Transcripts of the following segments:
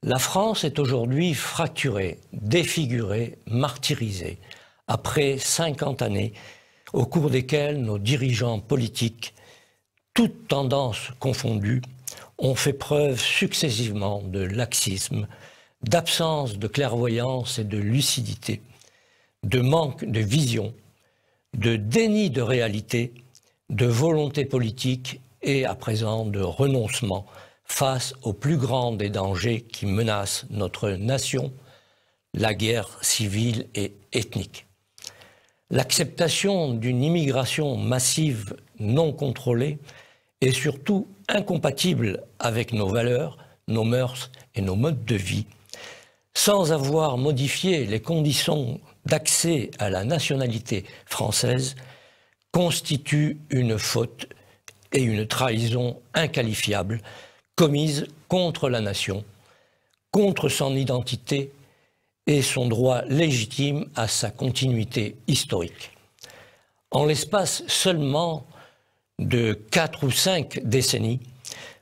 La France est aujourd'hui fracturée, défigurée, martyrisée, après 50 années au cours desquelles nos dirigeants politiques, toutes tendances confondues, ont fait preuve successivement de laxisme, d'absence de clairvoyance et de lucidité, de manque de vision, de déni de réalité, de volonté politique et à présent de renoncement face au plus grand des dangers qui menacent notre nation, la guerre civile et ethnique. L'acceptation d'une immigration massive non contrôlée est surtout incompatible avec nos valeurs, nos mœurs et nos modes de vie, sans avoir modifié les conditions d'accès à la nationalité française, constitue une faute et une trahison inqualifiable commise contre la nation, contre son identité et son droit légitime à sa continuité historique. En l'espace seulement de 4 ou 5 décennies,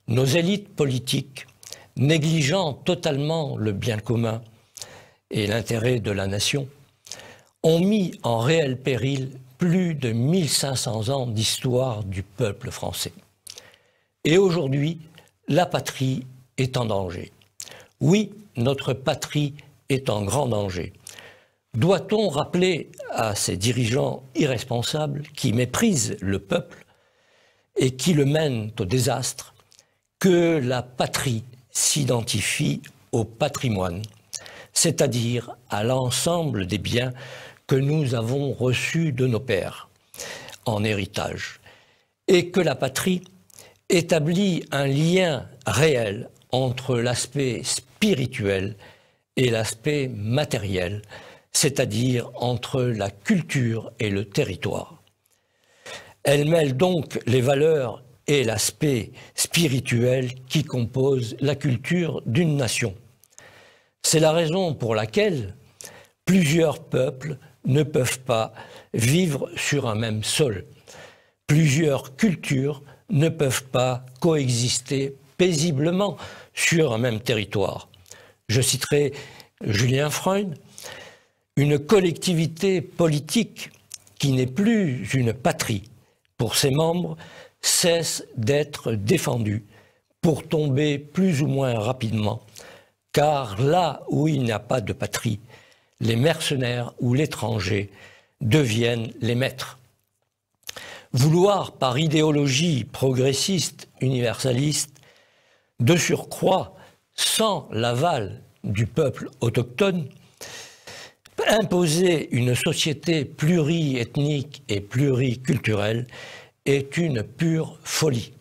nos élites politiques, négligeant totalement le bien commun et l'intérêt de la nation, ont mis en réel péril plus de 1500 ans d'histoire du peuple français. Et aujourd'hui, la patrie est en danger. Oui, notre patrie est en grand danger. Doit-on rappeler à ces dirigeants irresponsables qui méprisent le peuple et qui le mènent au désastre que la patrie s'identifie au patrimoine, c'est-à-dire à l'ensemble des biens que nous avons reçus de nos pères en héritage, et que la patrie établit un lien réel entre l'aspect spirituel et l'aspect matériel, c'est-à-dire entre la culture et le territoire. Elle mêle donc les valeurs et l'aspect spirituel qui composent la culture d'une nation. C'est la raison pour laquelle plusieurs peuples ne peuvent pas vivre sur un même sol. Plusieurs cultures ne peuvent pas coexister paisiblement sur un même territoire. Je citerai Julien Freund, une collectivité politique qui n'est plus une patrie pour ses membres cesse d'être défendue pour tomber plus ou moins rapidement, car là où il n'y a pas de patrie, les mercenaires ou l'étranger deviennent les maîtres. Vouloir par idéologie progressiste, universaliste, de surcroît, sans l'aval du peuple autochtone, imposer une société pluriethnique et pluriculturelle est une pure folie.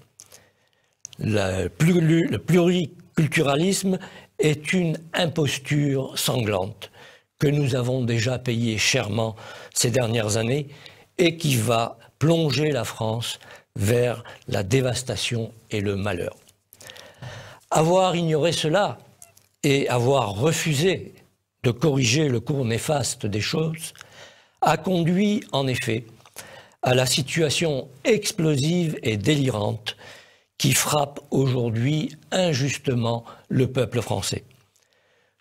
Le pluriculturalisme est une imposture sanglante que nous avons déjà payée chèrement ces dernières années et qui va plonger la France vers la dévastation et le malheur. Avoir ignoré cela et avoir refusé de corriger le cours néfaste des choses a conduit en effet à la situation explosive et délirante qui frappe aujourd'hui injustement le peuple français.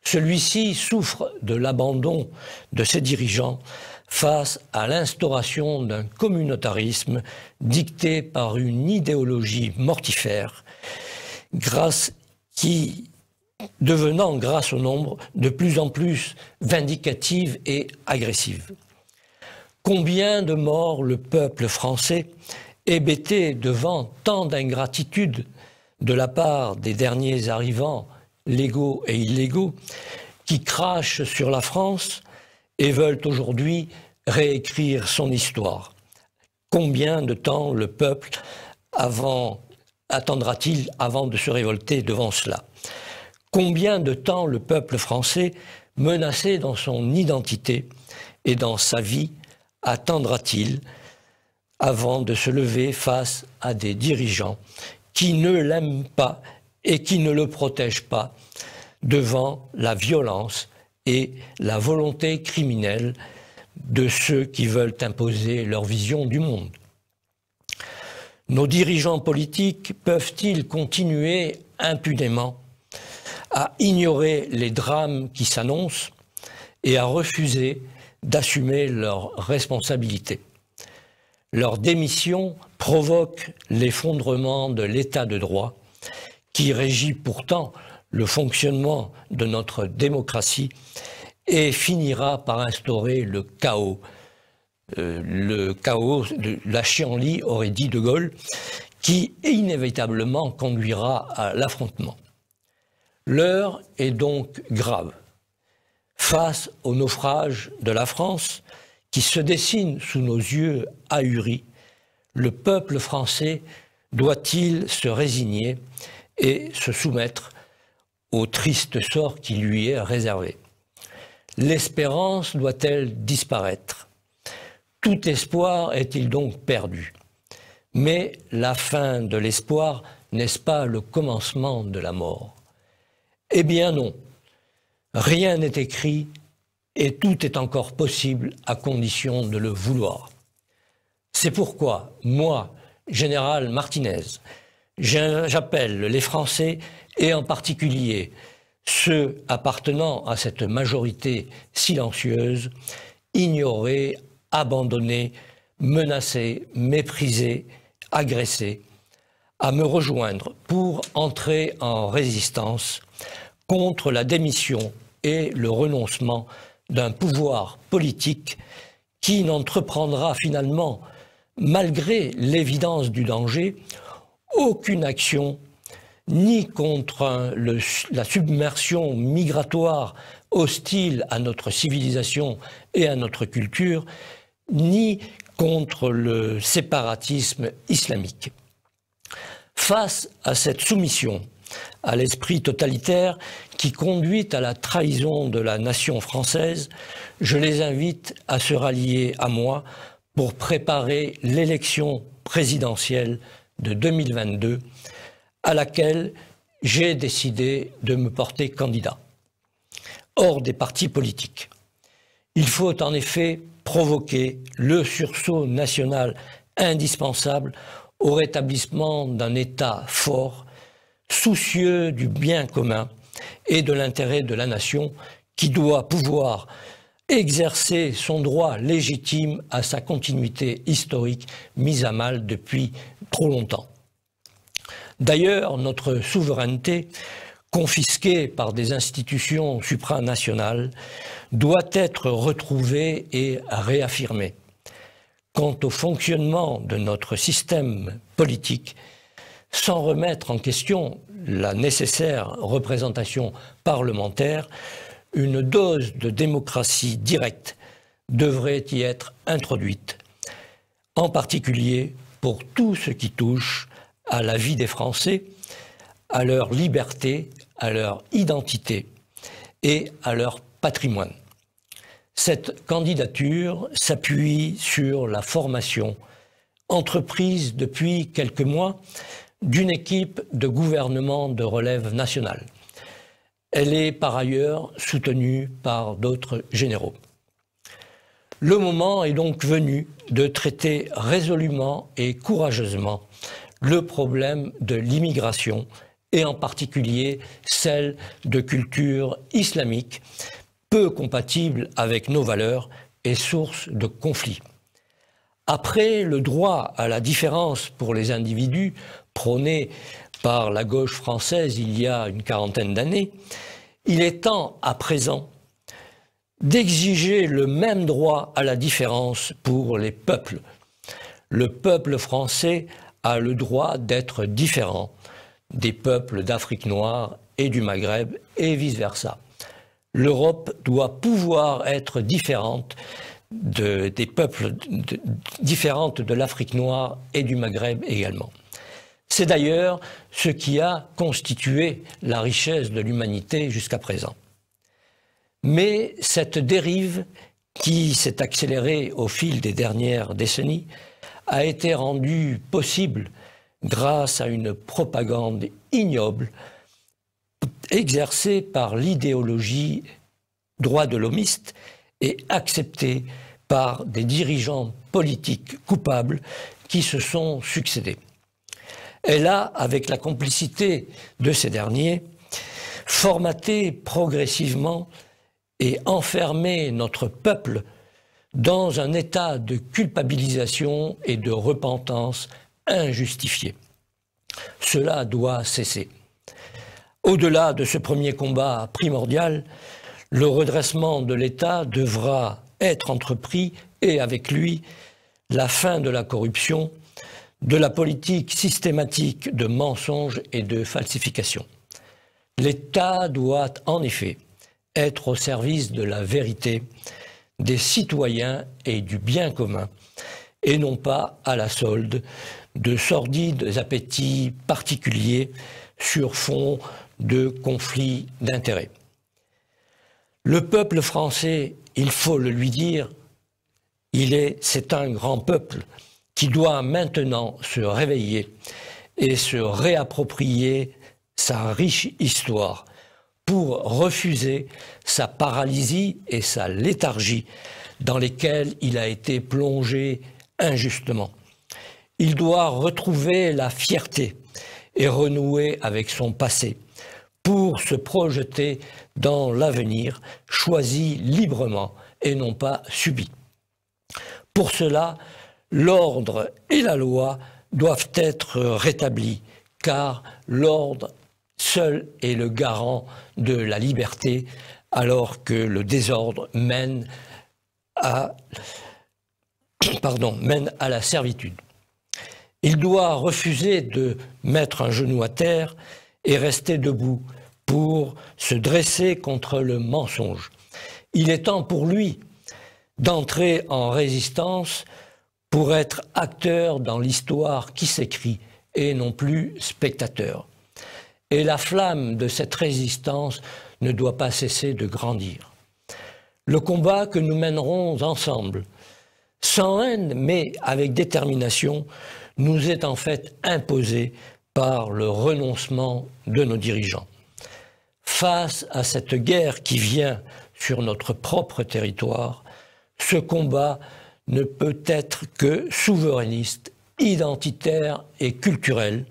Celui-ci souffre de l'abandon de ses dirigeants face à l'instauration d'un communautarisme dicté par une idéologie mortifère, devenant, grâce au nombre, de plus en plus vindicative et agressive. Combien de morts le peuple français, hébété devant tant d'ingratitude de la part des derniers arrivants, légaux et illégaux, qui crachent sur la France et veulent aujourd'hui réécrire son histoire. Combien de temps le peuple attendra-t-il avant de se révolter devant cela? Combien de temps le peuple français, menacé dans son identité et dans sa vie, attendra-t-il avant de se lever face à des dirigeants qui ne l'aiment pas et qui ne le protègent pas devant la violence et la volonté criminelle de ceux qui veulent imposer leur vision du monde? Nos dirigeants politiques peuvent-ils continuer impunément à ignorer les drames qui s'annoncent et à refuser d'assumer leurs responsabilités. Leur démission provoque l'effondrement de l'état de droit qui régit pourtant le fonctionnement de notre démocratie et finira par instaurer le chaos. La chienlit, aurait dit De Gaulle, qui inévitablement conduira à l'affrontement. L'heure est donc grave. Face au naufrage de la France, qui se dessine sous nos yeux ahuris, le peuple français doit-il se résigner et se soumettre au triste sort qui lui est réservé? L'espérance doit-elle disparaître? Tout espoir est-il donc perdu? Mais la fin de l'espoir, n'est-ce pas le commencement de la mort? Eh bien non, rien n'est écrit et tout est encore possible à condition de le vouloir. C'est pourquoi, moi, général Martinez, j'appelle les Français, et en particulier ceux appartenant à cette majorité silencieuse, ignorés, abandonnés, menacés, méprisés, agressés, à me rejoindre pour entrer en résistance contre la démission et le renoncement d'un pouvoir politique qui n'entreprendra finalement, malgré l'évidence du danger, aucune action ni contre la submersion migratoire hostile à notre civilisation et à notre culture, ni contre le séparatisme islamique. Face à cette soumission à l'esprit totalitaire qui conduit à la trahison de la nation française, je les invite à se rallier à moi pour préparer l'élection présidentielle de 2022 à laquelle j'ai décidé de me porter candidat. Hors des partis politiques. Il faut en effet provoquer le sursaut national indispensable au rétablissement d'un État fort, soucieux du bien commun et de l'intérêt de la nation, qui doit pouvoir exercer son droit légitime à sa continuité historique mise à mal depuis trop longtemps. D'ailleurs, notre souveraineté, confisquée par des institutions supranationales, doit être retrouvée et réaffirmée. Quant au fonctionnement de notre système politique, sans remettre en question la nécessaire représentation parlementaire, une dose de démocratie directe devrait y être introduite, en particulier pour tout ce qui touche à la vie des Français, à leur liberté, à leur identité et à leur patrimoine. Cette candidature s'appuie sur la formation, entreprise depuis quelques mois, d'une équipe de gouvernement de relève nationale. Elle est par ailleurs soutenue par d'autres généraux. Le moment est donc venu de traiter résolument et courageusement le problème de l'immigration et en particulier celle de culture islamique, peu compatible avec nos valeurs et source de conflits. Après le droit à la différence pour les individus prôné par la gauche française il y a une quarantaine d'années, il est temps à présent d'exiger le même droit à la différence pour les peuples. Le peuple français a le droit d'être différent des peuples d'Afrique noire et du Maghreb et vice-versa. L'Europe doit pouvoir être différente des peuples différentes de l'Afrique noire et du Maghreb également. C'est d'ailleurs ce qui a constitué la richesse de l'humanité jusqu'à présent. Mais cette dérive, qui s'est accélérée au fil des dernières décennies, a été rendue possible grâce à une propagande ignoble exercée par l'idéologie droit de l'homiste et acceptée par des dirigeants politiques coupables qui se sont succédés. Elle a, avec la complicité de ces derniers, formater progressivement et enfermer notre peuple dans un état de culpabilisation et de repentance injustifiée. Cela doit cesser. Au-delà de ce premier combat primordial, le redressement de l'État devra être entrepris et avec lui la fin de la corruption, de la politique systématique de mensonges et de falsification. L'État doit en effet être au service de la vérité, des citoyens et du bien commun, et non pas à la solde de sordides appétits particuliers sur fond de conflits d'intérêts. Le peuple français, il faut le lui dire, c'est un grand peuple qui doit maintenant se réveiller et se réapproprier sa riche histoire pour refuser sa paralysie et sa léthargie dans lesquelles il a été plongé injustement. Il doit retrouver la fierté et renouer avec son passé pour se projeter dans l'avenir choisi librement et non pas subi. Pour cela, l'ordre et la loi doivent être rétablis, car l'ordre seul est le garant de la liberté, alors que le désordre mène à la servitude. Il doit refuser de mettre un genou à terre et rester debout pour se dresser contre le mensonge. Il est temps pour lui d'entrer en résistance pour être acteur dans l'histoire qui s'écrit et non plus spectateur. Et la flamme de cette résistance ne doit pas cesser de grandir. Le combat que nous mènerons ensemble, sans haine mais avec détermination, nous est en fait imposé par le renoncement de nos dirigeants. Face à cette guerre qui vient sur notre propre territoire, ce combat ne peut être que souverainiste, identitaire et culturel.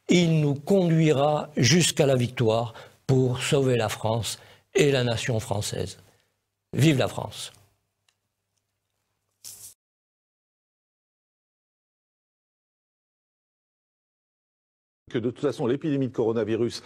Il nous conduira jusqu'à la victoire pour sauver la France et la nation française. Vive la France! Que de toute façon, l'épidémie de coronavirus